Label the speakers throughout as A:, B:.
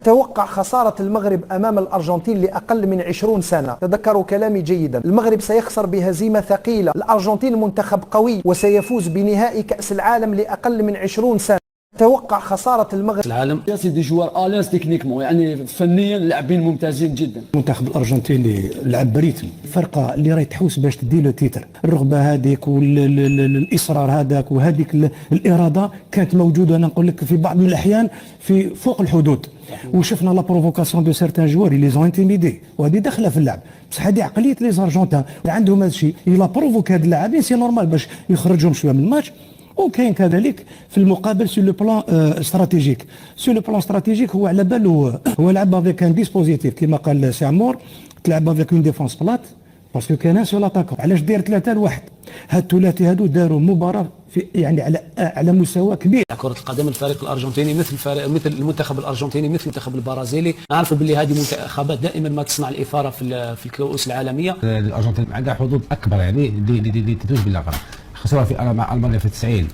A: توقع خسارة المغرب أمام الأرجنتين لأقل من 20 سنة. تذكروا كلامي جيدا، المغرب سيخسر بهزيمة ثقيلة. الأرجنتين منتخب قوي وسيفوز بنهائي كأس العالم لأقل من 20 سنة. توقع خسارة المغرب
B: العالم. سي دي جوار اليز تكنيكمون، يعني فنيا لاعبين ممتازين جدا.
C: المنتخب الارجنتيني لعب بريتم، الفرقه اللي راهي تحوس باش تدي له تيتر، الرغبه هذيك والاصرار هذاك وهذيك الاراده كانت موجوده، انا نقول لك في بعض من الاحيان في فوق الحدود. وشفنا لا بروفوكاسيون دو سيرتان جوار اللي زون انتيميدي، وهذه داخله في اللعب. بصح هذه عقليه لي زارجنتان عندهم هذا الشيء، الا بروفوك هاد اللاعبين سي نورمال باش يخرجهم شويه من الماتش. وكاين كذلك في المقابل سو لو بلان استراتيجيك. سو لو بلان استراتيجيك هو على باله، هو لعب افيك ان ديسبوزيتيف كما قال سي عمور، تلعب افيك اون ديفونس بلات باسكو كان ان سول اتاكون. علاش داير 3-1؟ هاد الثلاثي هادو داروا مباراه في يعني على مستوى كبير.
B: كرة القدم الفريق الارجنتيني مثل المنتخب الارجنتيني مثل المنتخب البرازيلي، نعرف باللي هذه منتخبات دائما ما تصنع الاثاره في الكؤوس العالميه.
D: الارجنتين عندها حظوظ اكبر يعني اللي تدوز باللقب. خسرها في مع المانيا في 90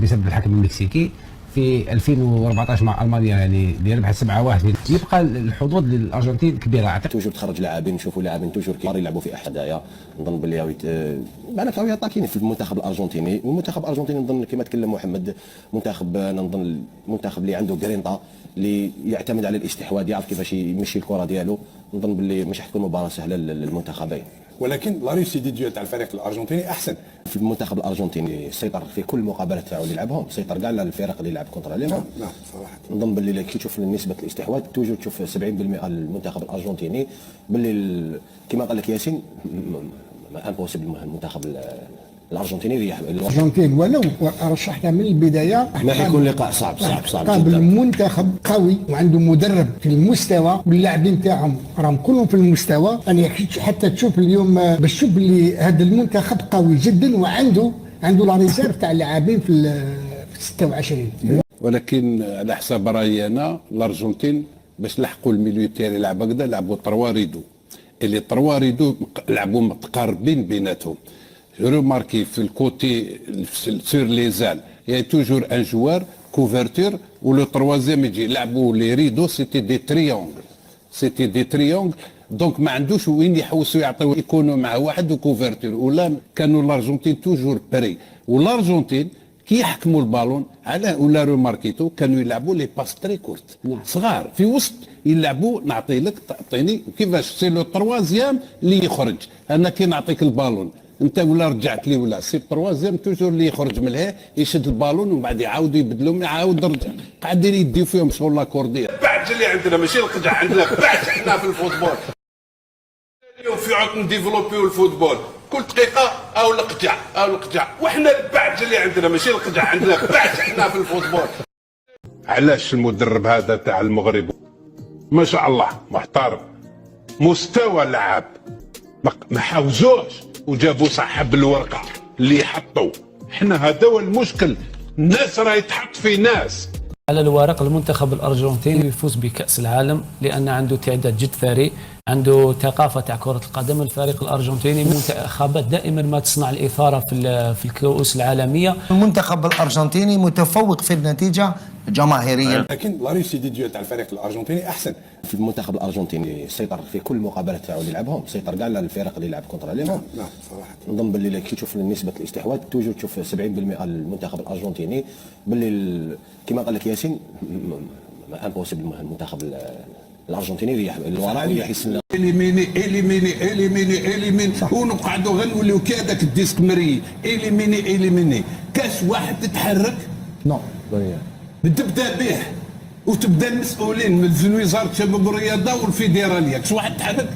D: بسبب الحكم المكسيكي، في 2014 مع المانيا يعني اللي ربحت 7-1. يبقى الحظوظ للارجنتين كبيره.
E: توجور تخرج لاعبين، نشوفوا لاعبين توجور كبار يلعبوا في احدايا. نظن باللي معنا فاويه طاكين في المنتخب الارجنتيني، والمنتخب الارجنتيني نظن كما تكلم محمد منتخب، نظن المنتخب اللي عنده جرينتا، اللي يعتمد على الاستحواذ، يعرف كيفاش يمشي الكره ديالو. نظن باللي مش حتكون مباراه سهله للمنتخبين، ولكن لا ريوسي دي ديو تاع الفريق الارجنتيني احسن. في المنتخب الارجنتيني سيطر في كل المقابلات تاعو اللي لعبهم، سيطر كاع على الفرق اللي لعب كونتر عليهم. نعم صراحه نظن باللي كي تشوف نسبه الاستحواذ توجور تشوف 70% المنتخب الارجنتيني، باللي كما قال لك ياسين امبوسيبل المنتخب الارجنتيني يريح.
F: الارجنتين ولو رشحنا من البدايه
E: ما حيكون لقاء صعب
F: قابل منتخب قوي وعنده مدرب في المستوى، واللاعبين تاعهم راهم كلهم في المستوى. يعني حتى تشوف اليوم باش تشوف اللي هذا المنتخب قوي جدا، وعنده لا ريزيرف تاع اللاعبين في 26.
G: ولكن على حساب رايي انا الارجنتين باش لحقوا الميليو تيري يلعب هكذا، لعبوا 3 ريدو اللي 3 ريدو لعبوا متقاربين بيناتهم. روماركي في الكوتي سور لي زال يعني توجور ان جوار كوفرتور، ولو تروازيام يجي يلعبوا لي ريدو سيتي دي تريونغل، دونك ما عندوش وين يحوسوا يعطيو يكونوا مع واحد وكوفرتور. ولا كانوا الارجنتين توجور بري، والارجنتين كي يحكموا البالون على ولا روماركيتو كانوا يلعبوا لي باس تري كورت صغار في وسط يلعبوا. نعطي لك تعطيني كيفاش سي لو تروازيام اللي يخرج، انا كي نعطيك البالون انت ولا رجعت لي ولا سي تروازيام توجور اللي يخرج من الها يشد البالون ومن بعد يعاودوا يبدلوا يعاود رجع، قاعدين يديو فيهم شغل لاكوردير.
H: بعد اللي عندنا ماشي القجع، عندنا بعد حنا في الفوتبول. اليوم في عود نديفلوبيو الفوتبول كل دقيقه او القجع وحنا البعد اللي عندنا ماشي القجع، عندنا بعد حنا في الفوتبول.
G: علاش المدرب هذا تاع المغرب ما شاء الله محترم، مستوى لعب ما حاوزوش وجابوا صاحب الورقه اللي حطوا. احنا هذا هو المشكل، الناس راهي تحط في ناس.
B: على الورق المنتخب الارجنتيني يفوز بكاس العالم لان عنده تعداد جد ثري، عنده ثقافه تاع كره القدم. الفريق الارجنتيني منتخبات دائما ما تصنع الاثاره في الكؤوس العالميه.
I: المنتخب الارجنتيني متفوق في النتيجه جماهيريا،
F: لكن لا ريوسي دي ديو تاع الفريق الارجنتيني احسن.
E: في المنتخب الارجنتيني سيطر في كل المقابلات تاعو اللي لعبهم، سيطر كاع على الفرق اللي لعب كونتر عليهم.
F: نعم صراحه نظن
E: باللي كي تشوف نسبه الاستحواذ توجور تشوف 70% المنتخب الارجنتيني، باللي كما قال لك ياسين امبوسيبل المنتخب الارجنتيني يريح الوراء ويحس
H: اليميني ونقعدوا غير نوليو كي هذاك الديسك مري اليميني كاش واحد تتحرك
F: نو
H: تبدا به وتبدا المسؤولين من وزاره الشباب والرياضه والفيدراليه كاش واحد تحرك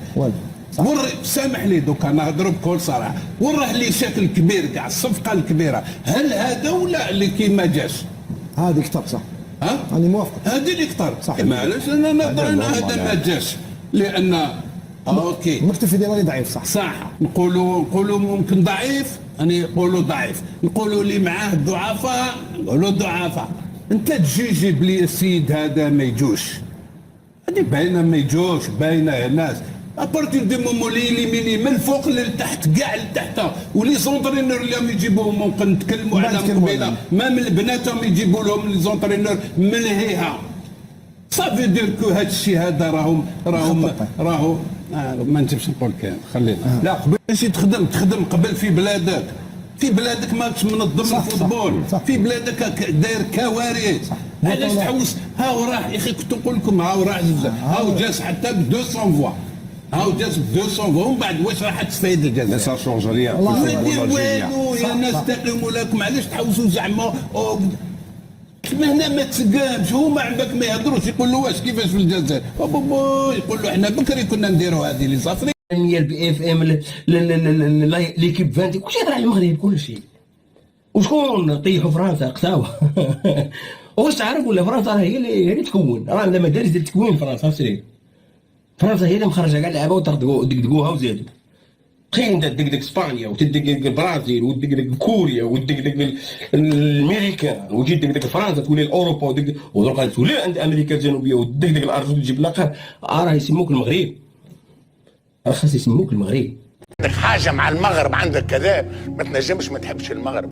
H: سامح لي دوك انا نهضر بكل صراحه، وين راه لي شكل كبير كاع الصفقه الكبيره، هل هذا ولا اللي كي ما جاش؟
F: هذيك كتر صح، راني موافق،
H: هذه اللي كتر صح. معليش انا نهضر هذا ما جاش لان اوكي
F: المكتب الفيدرالي ضعيف صح
H: نقولوا ممكن ضعيف، انا نقولوا ضعيف، نقولوا اللي معاه ضعفاء نقولوا ضعفاء. انت تجي بلي السيد هذا ما يجوش، هذه باينه ما يجوش، باينه يا ناس. ابارتير دو مومون لي ميني من الفوق للتحت كاع لتحت، ولي زونترينور اللي يجيبوهم ممكن نتكلموا على قبيله ما من بناتهم يجيبوا لهم لي زونترينور من هيها صافي دير كو هذا الشيء هذا راهو
G: ما نجمش نقول كان خلينا
H: لا قبل شي تخدم قبل في بلادك، في بلادك ماكش منظم الفوتبول، في بلادك داير كوارث. علاش تحوس؟ هاو راح يا اخي كنت نقول لكم هاو راح هاو جاز حتى ب 200 فوا، هاو جاز ب 200 فوا، ومن بعد واش راح تستفيد الجزائر؟
G: سا شونج ريان
H: ما يدير والو يا ناس تقيموا لكم. علاش تحوسوا زعما هنا ما تسقامش، هما عندك ما يهضروش يقولوا واش كيفاش في الجزائر، يقولوا احنا بكري كنا نديروا هذه لي صافري
J: البي اف ام ليكيب 20 كلشي يهضر على المغرب كلشي. وشكون طيحوا فرنسا قساوه واش تعرف ولا فرنسا هي اللي تكون، راه عندها مدارس ديال التكوين فرنسا سيري. فرنسا هي اللي مخرجه كاع اللعابه ودقدقوها وزادوا. تخيل انت تدقدق اسبانيا وتدقدق البرازيل وتدقدق كوريا وتدقدق الامريكان وتجي تدقدق فرنسا تولي اوروبا ودروك تولي عند امريكا الجنوبيه وتدقدق الارجنتين تجيب لاقه. راه يسموك المغرب، راه خاص يسموك المغرب.
K: عندك حاجه مع المغرب، عندك كذا ما تنجمش ما تحبش المغرب.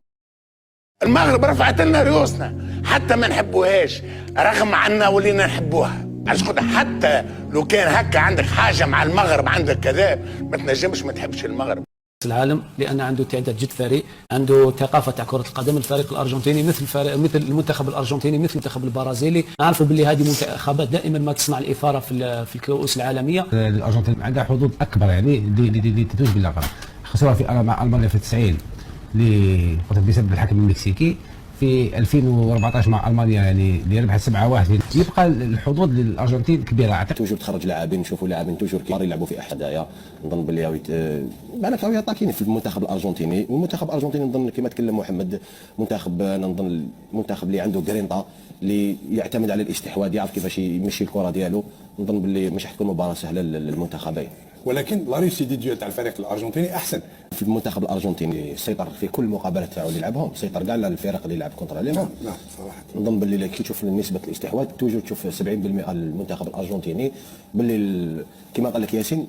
K: المغرب رفعت لنا رؤوسنا حتى ما نحبوهاش، رغم عنا ولينا نحبوها. علاش قلت حتى لو كان هكا عندك حاجه مع المغرب عندك كذا ما تنجمش ما تحبش المغرب.
B: العالم لان عنده تعداد جد ثري، عنده ثقافه تاع كره القدم. الفريق الارجنتيني مثل المنتخب الارجنتيني مثل المنتخب البرازيلي، نعرفوا باللي هذه منتخبات دائما ما تصنع الاثاره في الكؤوس العالميه.
D: الارجنتين عندها حظوظ اكبر يعني اللي تتوج باللقب، خسروها في مع المانيا في 90 اللي بسبب الحكم المكسيكي، في 2014 مع المانيا يعني اللي ربحت 7-1. يبقى الحظوظ للارجنتين كبيره.
E: توجور تخرج لاعبين، نشوفوا لاعبين توجور كبار يلعبوا في احد هدايا. نظن باللي معنا فاويه طاكين في المنتخب الارجنتيني، والمنتخب الارجنتيني نظن كما تكلم محمد منتخب، نظن المنتخب اللي عنده جرينتا اللي يعتمد على الاستحواذ، يعرف كيفاش يمشي الكره ديالو. نظن باللي مش حتكون مباراه سهله للمنتخبين، ولكن لا ريسيدي تاع الفريق الارجنتيني احسن. في المنتخب الارجنتيني سيطر في كل المقابلات تاعو اللي لعبهم، سيطر كاع على الفرق اللي لعب كونتر عليهم. نعم صراحه نظن باللي كي تشوف نسبه الاستحواذ توجور تشوف 70% المنتخب الارجنتيني، باللي كما قال لك ياسين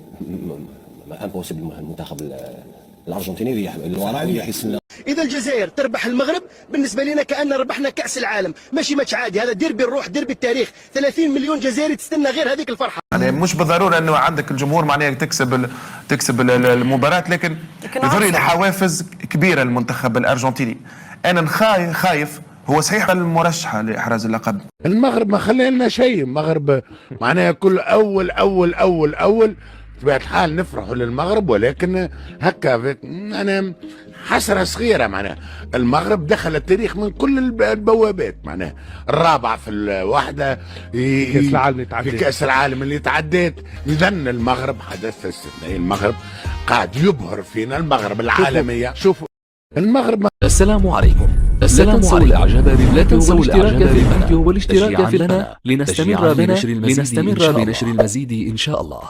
E: امبوسيبل المنتخب الارجنتيني يريح الوراء ويحس.
L: إذا الجزائر تربح المغرب بالنسبة لنا كأن ربحنا كأس العالم، ماشي ماتش عادي، هذا ديربي الروح ديربي التاريخ. 30 مليون جزائري تستنى غير هذيك الفرحة.
M: يعني مش بالضرورة أنه عندك الجمهور معناها تكسب المباراة، لكن يظهر حوافز كبيرة للمنتخب الأرجنتيني. أنا خايف، هو صحيح المرشحة لإحراز اللقب.
N: المغرب ما خلى لنا شيء، المغرب معناها كل أول بطبيعة الحال نفرحوا للمغرب، ولكن هكا أنا حسرة صغيرة. معناها المغرب دخل التاريخ من كل البوابات، معناها الرابع في الوحدة في كأس العالم اللي تعديت. إذا المغرب حدث استثنائي، المغرب قاعد يبهر فينا، المغرب العالمية. شوفوا المغرب.
O: السلام عليكم. لا تنسوا الاشتراك بالفيديو والاشتراك في القناة لنستمر بنشر المزيد إن شاء الله.